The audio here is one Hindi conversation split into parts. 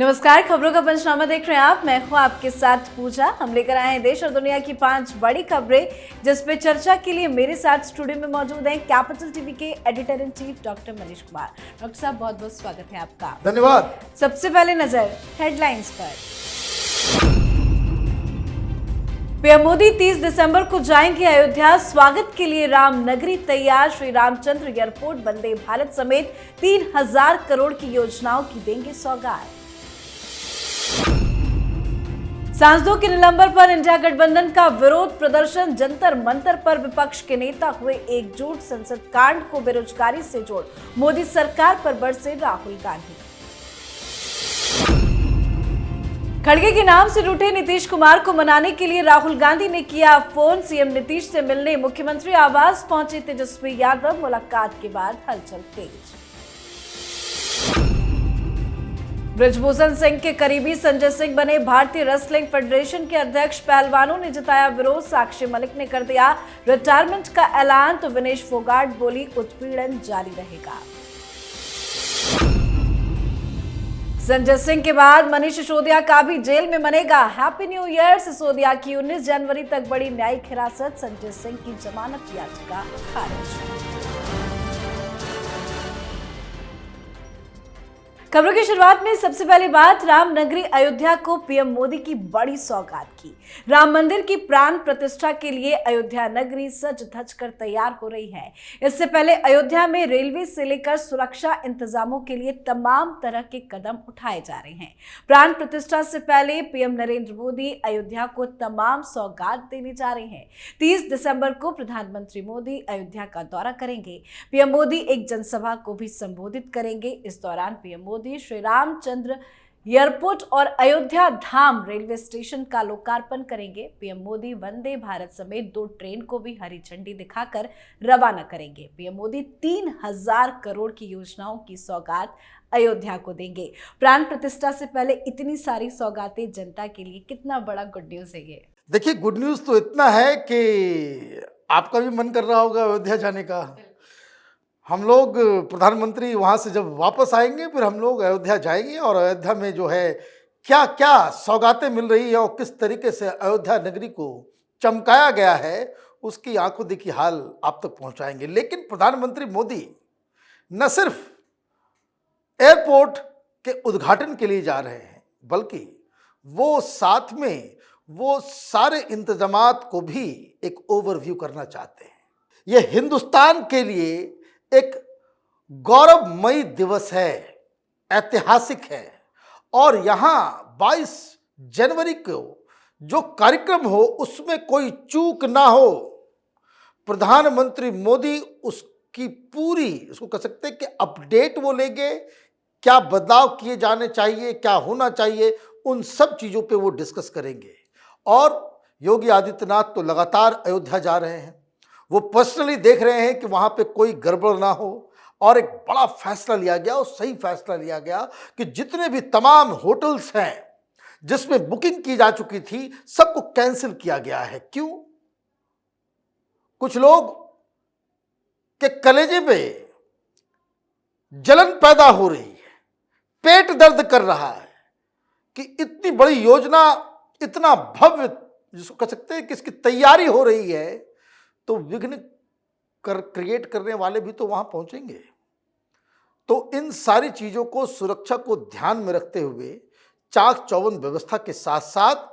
नमस्कार, खबरों का पंचनामा देख रहे हैं आप। मैं हूं आपके साथ पूजा। हम लेकर आए हैं देश और दुनिया की 5 बड़ी खबरें, जिस पे चर्चा के लिए मेरे साथ स्टूडियो में मौजूद हैं कैपिटल टीवी के editor in chief doctor Manish Kumar. Doctor साहब, बहुत बहुत स्वागत है आपका। धन्यवाद। सबसे पहले नजर हेडलाइंस पर। पीएम मोदी 30 दिसंबर को जाएंगे अयोध्या। स्वागत के लिए राम नगरी तैयार। श्री रामचंद्र एयरपोर्ट, वंदे भारत समेत 3000 करोड़ की योजनाओं की देंगे सौगात। सांसदों के निलंबन पर इंडिया गठबंधन का विरोध प्रदर्शन। जंतर मंतर पर विपक्ष के नेता हुए एकजुट। संसद कांड को बेरोजगारी से जोड़ मोदी सरकार पर बरसे राहुल गांधी। खड़गे के नाम से रूठे नीतीश कुमार को मनाने के लिए राहुल गांधी ने किया फोन। सीएम नीतीश से मिलने मुख्यमंत्री आवास पहुंचे तेजस्वी यादव। मुलाकात के बाद हलचल तेज। ब्रजभूषण सिंह के करीबी संजय सिंह बने भारतीय रेसलिंग फेडरेशन के अध्यक्ष। पहलवानों ने जताया विरोध। साक्षी मलिक ने कर दिया रिटायरमेंट का ऐलान, तो विनेश फोगाट बोली उत्पीड़न जारी रहेगा। संजय सिंह के बाद मनीष सिसोदिया का भी जेल में मनेगा हैप्पी न्यू ईयर। सिसोदिया की 19 जनवरी तक बढ़ी न्यायिक हिरासत। संजय सिंह की जमानत याचिका खारिज। खबरों की शुरुआत में सबसे पहली बात, राम नगरी अयोध्या को पीएम मोदी की बड़ी सौगात की। राम मंदिर की प्राण प्रतिष्ठा के लिए अयोध्या नगरी सज धज कर तैयार हो रही है। इससे पहले अयोध्या में रेलवे से लेकर सुरक्षा इंतजामों के लिए तमाम तरह के कदम उठाए जा रहे हैं। प्राण प्रतिष्ठा से पहले पीएम नरेंद्र मोदी अयोध्या को तमाम सौगात देने जा रहे हैं। 30 दिसंबर को प्रधानमंत्री मोदी अयोध्या का दौरा करेंगे। पीएम मोदी एक जनसभा को भी संबोधित करेंगे। इस दौरान पीएम मोदी श्री रामचंद्र एयरपोर्ट और अयोध्या धाम रेलवे स्टेशन का लोकार्पण करेंगे। पीएम मोदी वंदे भारत समेत 2 ट्रेन को भी हरी झंडी दिखाकर रवाना करेंगे। पीएम मोदी 3000 करोड़ की योजनाओं की सौगात अयोध्या को देंगे। प्राण प्रतिष्ठा से पहले इतनी सारी सौगातें जनता के लिए कितना बड़ा गुड न्यूज है ये। देखिए, गुड न्यूज तो इतना है कि आपका भी मन कर रहा होगा अयोध्या जाने का। हम लोग प्रधानमंत्री वहाँ से जब वापस आएंगे, फिर हम लोग अयोध्या जाएंगे और अयोध्या में जो है क्या क्या सौगातें मिल रही है और किस तरीके से अयोध्या नगरी को चमकाया गया है, उसकी आंखों देखी हाल आप तक पहुँचाएंगे। लेकिन प्रधानमंत्री मोदी न सिर्फ एयरपोर्ट के उद्घाटन के लिए जा रहे हैं, बल्कि वो साथ में वो सारे इंतजामात को भी एक ओवरव्यू करना चाहते हैं। ये हिंदुस्तान के लिए एक गौरवमयी दिवस है, ऐतिहासिक है। और यहाँ 22 जनवरी को जो कार्यक्रम हो उसमें कोई चूक ना हो। प्रधानमंत्री मोदी उसकी पूरी, उसको कह सकते हैं कि अपडेट वो लेंगे। क्या बदलाव किए जाने चाहिए, क्या होना चाहिए, उन सब चीज़ों पे वो डिस्कस करेंगे। और योगी आदित्यनाथ तो लगातार अयोध्या जा रहे हैं। वो पर्सनली देख रहे हैं कि वहाँ पे कोई गड़बड़ ना हो। और एक बड़ा फैसला लिया गया और सही फैसला लिया गया कि जितने भी तमाम होटल्स हैं जिसमें बुकिंग की जा चुकी थी, सबको कैंसिल किया गया है। क्यों? कुछ लोग के कलेजे पे जलन पैदा हो रही है, पेट दर्द कर रहा है कि इतनी बड़ी योजना, इतना भव्य, जिसको कह सकते हैं कि इसकी तैयारी हो रही है, तो विघ्न क्रिएट करने वाले भी तो वहां पहुंचेंगे। तो इन सारी चीजों को, सुरक्षा को ध्यान में रखते हुए चाक चौबंद व्यवस्था के साथ साथ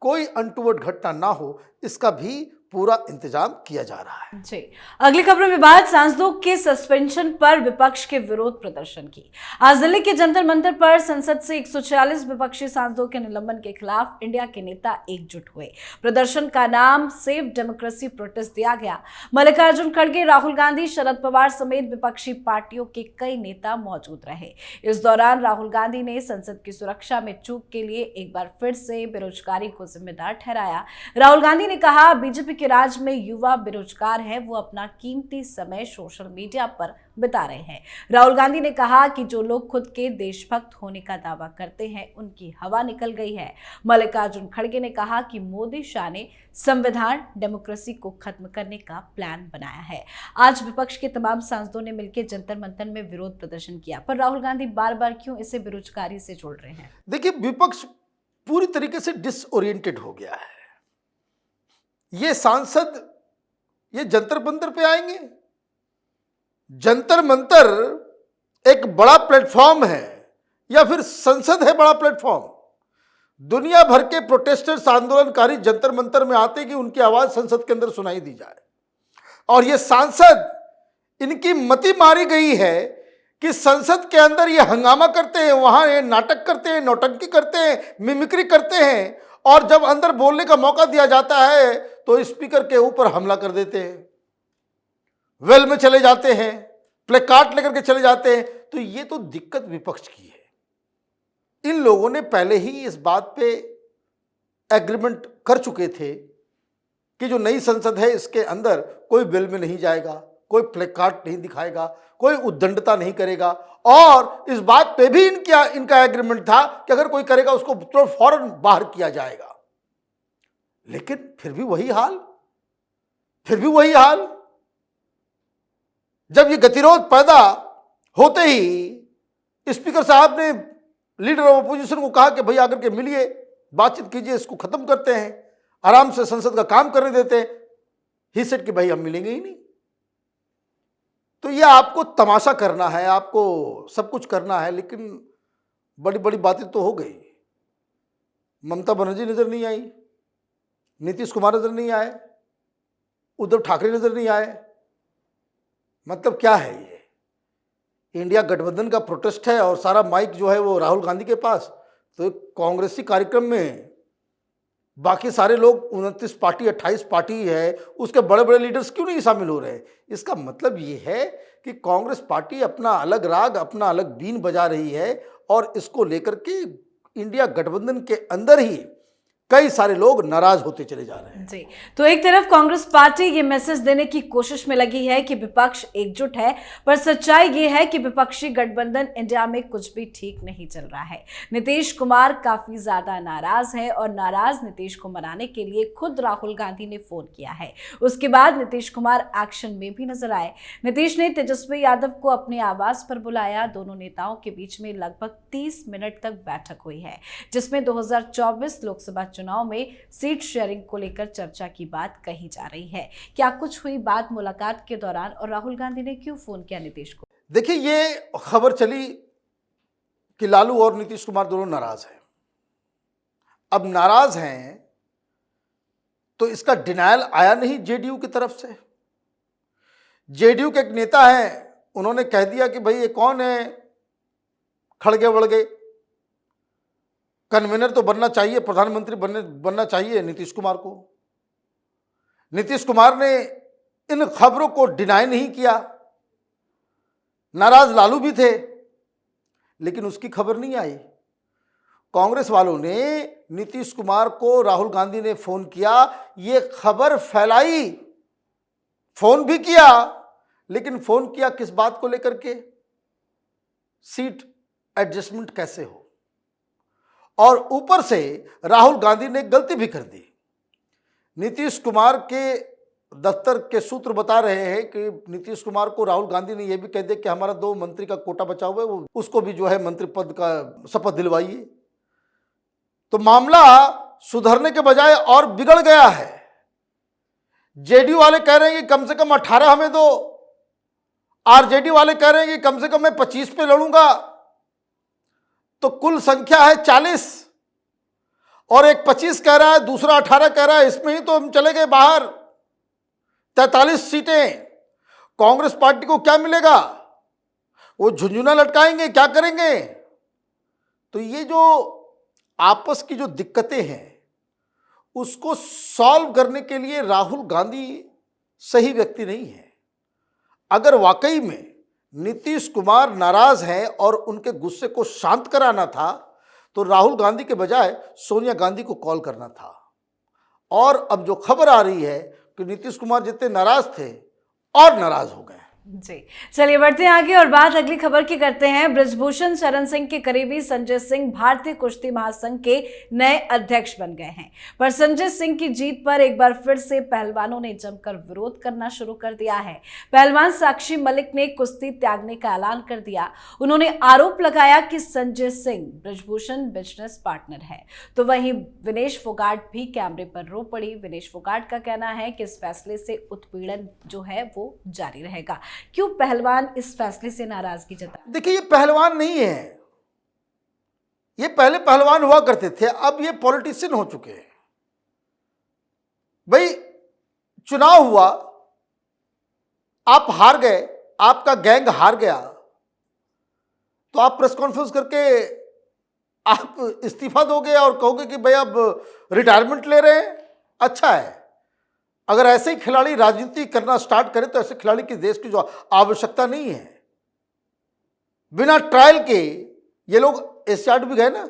कोई अनटूवर्ड घटना ना हो, इसका भी पूरा इंतजाम किया जा रहा है। जी, अगली खबरों में बात, सांसदों के सस्पेंशन पर विपक्ष के विरोध प्रदर्शन की। आज दिल्ली के जंतर मंतर पर संसद से 146 विपक्षी सांसदों के निलंबन के खिलाफ इंडिया के नेता एकजुट हुए। प्रदर्शन का नाम सेव डेमोक्रेसी प्रोटेस्ट दिया गया। मल्लिकार्जुन खड़गे, राहुल गांधी, शरद पवार समेत विपक्षी पार्टियों के कई नेता मौजूद रहे। इस दौरान राहुल गांधी ने संसद की सुरक्षा में चूक के लिए एक बार फिर से बेरोजगारी को जिम्मेदार ठहराया। राहुल गांधी ने कहा, बीजेपी के राज में युवा बेरोजगार हैं, वो अपना कीमती समय सोशल मीडिया पर बिता रहे हैं। राहुल गांधी ने कहा कि जो लोग खुद के देशभक्त होने का दावा करते हैं, उनकी हवा निकल गई है। मल्लिकार्जुन खड़गे ने कहा कि मोदी शाह ने संविधान डेमोक्रेसी को खत्म करने का प्लान बनाया है। आज विपक्ष के तमाम सांसदों ने मिलकर जंतर मंतर में विरोध प्रदर्शन किया, पर राहुल गांधी बार बार क्यों इसे बेरोजगारी से जोड़ रहे हैं? देखिए, विपक्ष पूरी तरीके से डिसओरिएंटेड हो गया है। ये सांसद ये जंतर मंतर पे आएंगे। जंतर मंतर एक बड़ा प्लेटफॉर्म है या फिर संसद है बड़ा प्लेटफॉर्म? दुनिया भर के प्रोटेस्टर्स, आंदोलनकारी जंतर मंतर में आते कि उनकी आवाज संसद के अंदर सुनाई दी जाए। और ये सांसद, इनकी मति मारी गई है कि संसद के अंदर ये हंगामा करते हैं, वहां ये नाटक करते हैं, नौटंकी करते हैं, मिमिक्री करते हैं, और जब अंदर बोलने का मौका दिया जाता है तो स्पीकर के ऊपर हमला कर देते हैं, वेल में चले जाते हैं, प्ले कार्ड लेकर के चले जाते हैं। तो ये तो दिक्कत विपक्ष की है। इन लोगों ने पहले ही इस बात पे एग्रीमेंट कर चुके थे कि जो नई संसद है इसके अंदर कोई वेल में नहीं जाएगा, कोई प्ले कार्ड नहीं दिखाएगा, कोई उद्दंडता नहीं करेगा। और इस बात पे भी इनका एग्रीमेंट था कि अगर कोई करेगा उसको तो फौरन बाहर किया जाएगा। लेकिन फिर भी वही हाल। जब ये गतिरोध पैदा होते ही स्पीकर साहब ने लीडर ऑफ अपोजिशन को कहा कि भाई आकर के मिलिए, बातचीत कीजिए, इसको खत्म करते हैं, आराम से संसद का काम करने देते हैं। ही सेड कि भाई हम मिलेंगे ही नहीं। तो ये आपको तमाशा करना है, आपको सब कुछ करना है, लेकिन बड़ी बड़ी बातें तो हो गई। ममता बनर्जी नजर नहीं आई, नीतीश कुमार नजर नहीं आए, उद्धव ठाकरे नजर नहीं आए। मतलब क्या है ये? इंडिया गठबंधन का प्रोटेस्ट है और सारा माइक जो है वो राहुल गांधी के पास। तो एक कांग्रेसी कार्यक्रम में बाकी सारे लोग 29 पार्टी 28 पार्टी है, उसके बड़े बड़े लीडर्स क्यों नहीं शामिल हो रहे? इसका मतलब ये है कि कांग्रेस पार्टी अपना अलग राग, अपना अलग बीन बजा रही है, और इसको लेकर के इंडिया गठबंधन के अंदर ही कई सारे लोग नाराज होते चले जा रहे हैं। जी, तो एक तरफ कांग्रेस पार्टी ये मैसेज देने की कोशिश में लगी है कि विपक्ष एकजुट है, पर सच्चाई ये है कि विपक्षी गठबंधन इंडिया में कुछ भी ठीक नहीं चल रहा है। नीतीश कुमार काफी ज्यादा नाराज है, और नाराज नीतीश को मनाने के लिए खुद राहुल गांधी ने फोन किया है। उसके बाद नीतीश कुमार एक्शन में भी नजर आए। नीतीश ने तेजस्वी यादव को अपने आवास पर बुलाया। दोनों नेताओं के बीच में लगभग 30 मिनट तक बैठक हुई है, जिसमें 2024 लोकसभा चुनाव में सीट शेयरिंग को लेकर चर्चा की बात कही जा रही है। क्या कुछ हुई बात मुलाकात के दौरान, और राहुल गांधी ने क्यों फोन किया नीतीश को? देखिए, ये खबर चली कि लालू और नीतीश कुमार दोनों नाराज हैं। अब नाराज हैं तो इसका डिनायल आया नहीं जेडीयू की तरफ से। जेडीयू के एक नेता हैं, उन्होंने कह दिया कि भाई ये कौन है, खड़गे वड़गे, कन्वीनर तो बनना चाहिए, प्रधानमंत्री बनना चाहिए नीतीश कुमार को। नीतीश कुमार ने इन खबरों को डिनाई नहीं किया। नाराज लालू भी थे, लेकिन उसकी खबर नहीं आई। कांग्रेस वालों ने नीतीश कुमार को राहुल गांधी ने फोन किया, ये खबर फैलाई। फोन भी किया, लेकिन फोन किया किस बात को लेकर के? सीट एडजस्टमेंट कैसे हो। और ऊपर से राहुल गांधी ने गलती भी कर दी। नीतीश कुमार के दफ्तर के सूत्र बता रहे हैं कि नीतीश कुमार को राहुल गांधी ने यह भी कह दिया कि हमारा 2 मंत्री का कोटा बचा हुआ है, उसको भी जो है मंत्री पद का शपथ दिलवाइए। तो मामला सुधरने के बजाय और बिगड़ गया है। जेडीयू वाले कह रहे हैं कि कम से कम 18 हमें दो, आरजेडी वाले कह रहे हैं कि कम से कम मैं 25 पे लड़ूंगा। तो कुल संख्या है 40, और एक 25 कह रहा है, दूसरा 18 कह रहा है, इसमें ही तो हम चले गए बाहर। 43 सीटें। कांग्रेस पार्टी को क्या मिलेगा? वो झुंझुना लटकाएंगे, क्या करेंगे? तो ये जो आपस की जो दिक्कतें हैं उसको सॉल्व करने के लिए राहुल गांधी सही व्यक्ति नहीं है। अगर वाकई में नीतीश कुमार नाराज हैं और उनके गुस्से को शांत कराना था तो राहुल गांधी के बजाय सोनिया गांधी को कॉल करना था। और अब जो खबर आ रही है कि नीतीश कुमार जितने नाराज थे और नाराज हो गए। जी, चलिए बढ़ते हैं आगे और बात अगली खबर की करते हैं। बृजभूषण शरण सिंह के करीबी संजय सिंह भारतीय कुश्ती महासंघ के नए अध्यक्ष बन गए हैं। पर संजय सिंह की जीत पर एक बार फिर से पहलवानों ने जमकर विरोध करना शुरू कर दिया है। पहलवान साक्षी मलिक ने कुश्ती त्यागने का ऐलान कर दिया। उन्होंने आरोप लगाया कि संजय सिंह बृजभूषण बिजनेस पार्टनर है। तो वहीं विनेश फोगाट भी कैमरे पर रो पड़ी। विनेश फोगाट का कहना है कि इस फैसले से उत्पीड़न जो है वो जारी रहेगा। क्यों पहलवान इस फैसले से नाराजगी जता? देखिए, ये पहलवान नहीं है, ये पहले पहलवान हुआ करते थे, अब ये पॉलिटिशियन हो चुके हैं। भाई, चुनाव हुआ, आप हार गए, आपका गैंग हार गया, तो आप प्रेस कॉन्फ्रेंस करके आप इस्तीफा दोगे और कहोगे कि भाई अब रिटायरमेंट ले रहे हैं। अच्छा है, अगर ऐसे ही खिलाड़ी राजनीति करना स्टार्ट करें तो ऐसे खिलाड़ी की देश की जो आवश्यकता नहीं है। बिना ट्रायल के ये लोग एशियाड भी गए ना,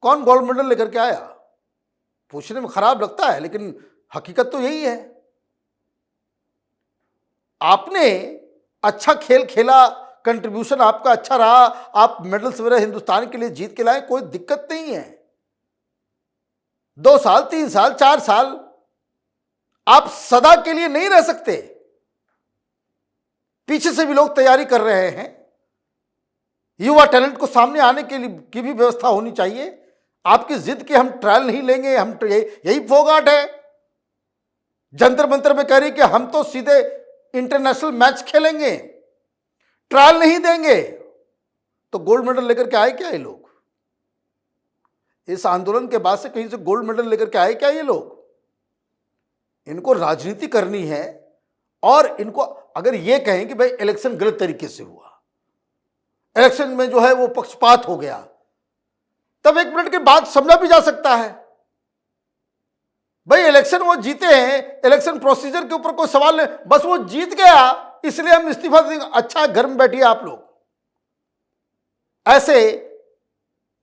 कौन गोल्ड मेडल लेकर के आया? पूछने में खराब लगता है, लेकिन हकीकत तो यही है। आपने अच्छा खेल खेला, कंट्रीब्यूशन आपका अच्छा रहा, आप मेडल्स वगैरह हिंदुस्तान के लिए जीत के लाए, कोई दिक्कत नहीं है। 2 साल, 3 साल, 4 साल आप सदा के लिए नहीं रह सकते। पीछे से भी लोग तैयारी कर रहे हैं। युवा टैलेंट को सामने आने के लिए की भी व्यवस्था होनी चाहिए। आपकी जिद के हम ट्रायल नहीं लेंगे, हम यही फोगाट है। जंतर मंतर में कह रही कि हम तो सीधे इंटरनेशनल मैच खेलेंगे, ट्रायल नहीं देंगे। तो गोल्ड मेडल लेकर के आए क्या ये लोग? इस आंदोलन के बाद से कहीं से गोल्ड मेडल लेकर के आए क्या ये लोग? इनको राजनीति करनी है और इनको अगर ये कहें कि भाई इलेक्शन गलत तरीके से हुआ, इलेक्शन में जो है वो पक्षपात हो गया, तब 1 मिनट के बाद समझा भी जा सकता है। भाई इलेक्शन वो जीते हैं, इलेक्शन प्रोसीजर के ऊपर कोई सवाल नहीं, बस वो जीत गया इसलिए हम इस्तीफा देंगे। अच्छा, घर में बैठिए आप लोग। ऐसे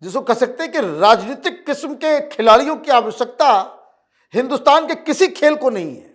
जिसको कह सकते हैं कि राजनीतिक किस्म के खिलाड़ियों की आवश्यकता हिंदुस्तान के किसी खेल को नहीं है।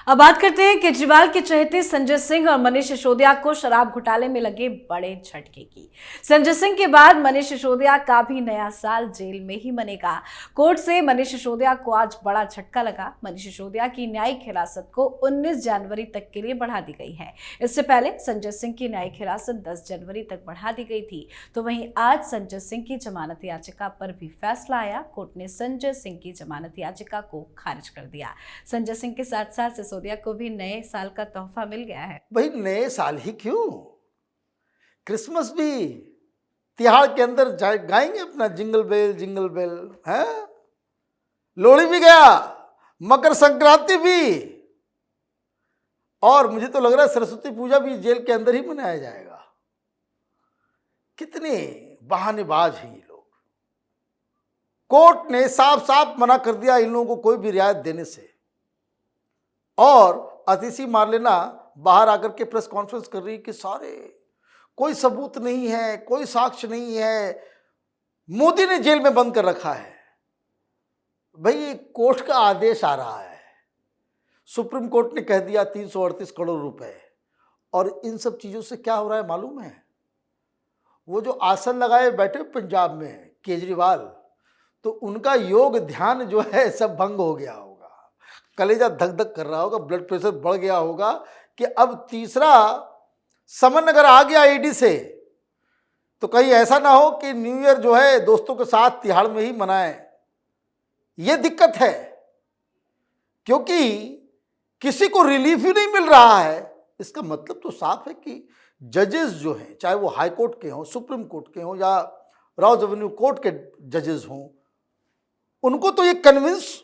अब बात करते हैं केजरीवाल के चहेते संजय सिंह और मनीष सिसोदिया को शराब घोटाले में लगे बड़े झटके की। संजय सिंह के बाद मनीष सिसोदिया का भी नया साल जेल में ही मनेगा। कोर्ट से मनीष सिसोदिया को आज बड़ा झटका लगा। मनीष सिसोदिया की न्यायिक हिरासत को 19 जनवरी तक के लिए बढ़ा दी गई है। इससे पहले संजय सिंह की न्यायिक हिरासत 10 जनवरी तक बढ़ा दी गई थी। तो वहीं आज संजय सिंह की जमानत याचिका पर भी फैसला आया। कोर्ट ने संजय सिंह की जमानत याचिका को खारिज कर दिया। संजय सिंह के साथ साथ सिसोदिया को भी नए साल का तोहफा मिल गया है। भाई नए साल ही क्यों, क्रिसमस भी तिहाड़ के अंदर गाएंगे अपना जिंगल बेल है। लोहड़ी भी गया, मकर संक्रांति भी, और मुझे तो लग रहा है सरस्वती पूजा भी जेल के अंदर ही मनाया जाएगा। कितने बहानेबाज हैं ये लोग। कोर्ट ने साफ साफ मना कर दिया इन लोगों को कोई भी रियायत देने से। और अतिशी मार्लेना बाहर आकर के प्रेस कॉन्फ्रेंस कर रही कि सारे कोई सबूत नहीं है, कोई साक्ष्य नहीं है, मोदी ने जेल में बंद कर रखा है। भाई कोर्ट का आदेश आ रहा है, सुप्रीम कोर्ट ने कह दिया 338 करोड़ रुपए। और इन सब चीज़ों से क्या हो रहा है मालूम है? वो जो आसन लगाए बैठे पंजाब में केजरीवाल, तो उनका योग ध्यान जो है सब भंग हो गया होगा। कलेजा धक धक कर रहा होगा, ब्लड प्रेशर बढ़ गया होगा कि अब तीसरा समन अगर आ गया ईडी से तो कहीं ऐसा ना हो कि न्यू ईयर जो है दोस्तों के साथ तिहाड़ में ही मनाएं। ये दिक्कत है, क्योंकि किसी को रिलीफ ही नहीं मिल रहा है। इसका मतलब तो साफ है कि जजेस जो हैं, चाहे वो हाई कोर्ट के हों, सुप्रीम कोर्ट के हों या राउज एवेन्यू कोर्ट के जजेस हों, उनको तो ये कन्विंस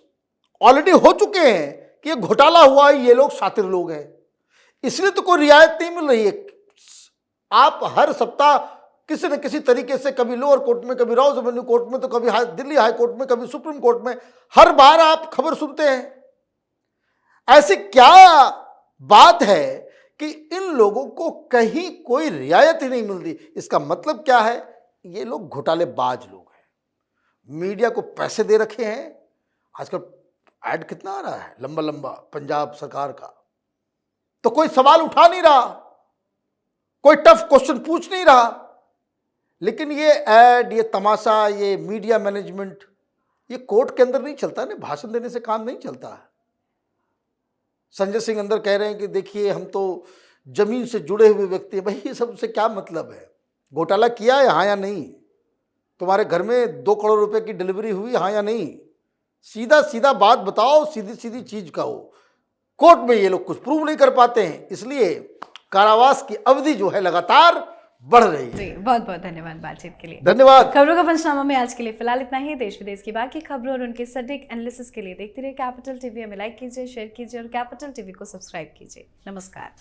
ऑलरेडी हो चुके हैं कि ये घोटाला हुआ है, ये लोग शातिर लोग हैं, इसलिए तो कोई रियायत नहीं मिल रही है। आप हर सप्ताह किसी न किसी तरीके से, कभी लोअर कोर्ट में, कभी राउज एवेन्यू कोर्ट में, तो कभी दिल्ली हाई कोर्ट में, कभी सुप्रीम कोर्ट में, हर बार आप खबर सुनते हैं। ऐसी क्या बात है कि इन लोगों को कहीं कोई रियायत ही नहीं मिलती? इसका मतलब क्या है? ये लोग घोटालेबाज लोग हैं, मीडिया को पैसे दे रखे हैं। आजकल ऐड कितना आ रहा है लंबा लंबा पंजाब सरकार का, तो कोई सवाल उठा नहीं रहा, कोई टफ क्वेश्चन पूछ नहीं रहा। लेकिन ये ऐड, ये तमाशा, ये मीडिया मैनेजमेंट, ये कोर्ट के अंदर नहीं चलता ना, भाषण देने से काम नहीं चलता है। संजय सिंह अंदर कह रहे हैं कि देखिए हम तो जमीन से जुड़े हुए व्यक्ति हैं। भाई ये सब से क्या मतलब है? घोटाला किया है हाँ या नहीं? तुम्हारे घर में 2 करोड़ रुपए की डिलीवरी हुई हाँ या नहीं? सीधा सीधा बात बताओ, सीधी सीधी चीज कहो। कोर्ट में ये लोग कुछ प्रूव नहीं कर पाते हैं, इसलिए कारावास की अवधि जो है लगातार बढ़ रही है। जी, बहुत बहुत धन्यवाद बातचीत के लिए। धन्यवाद। खबरों का पंचनामा में आज के लिए फिलहाल इतना ही। देश विदेश की बाकी खबरों और उनके सटीक एनालिसिस के लिए देखते रहिए कैपिटल टीवी। हमें लाइक कीजिए, शेयर कीजिए और कैपिटल टीवी को सब्सक्राइब कीजिए। नमस्कार।